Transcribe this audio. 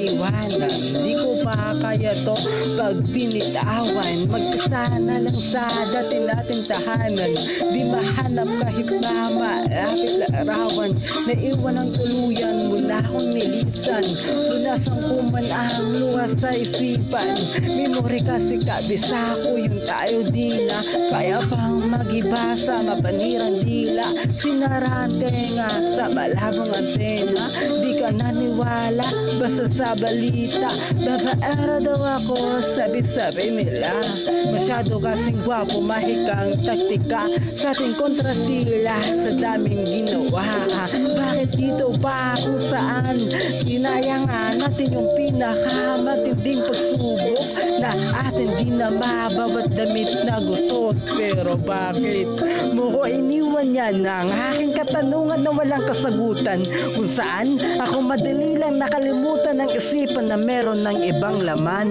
iniwanan. Di ko pa kaya to pag binitawan. Mag-isa na lang sa dati nating tahanan. Di mahanap kahit na malapit larawan. Naiwan ang tuluyan mula akong nilisan. Lunasan ko man ang luha sa isipan. Memori kasi kabisa ko yung tayo di na kaya pang mag-iba sa mapanirang dila. Sinara ang tenga sa malabong antena. Di ka naniwala basta sa balita. Babaero daw ako, sabi-sabi nila. Masyado kasing gwapo, mahikang taktika. Sa ating kontra sila sa daming ginawa. Bakit dito pa kung saan inayangan natin yung pinakamatinding pagsubok na atin ginama bawat damit na gusot. Pero bakit mo ko iniwan yan ang aking katanungan na walang kasagutan, kung saan ako madali lang nakalimutan ang isipan na meron ng ibang laman.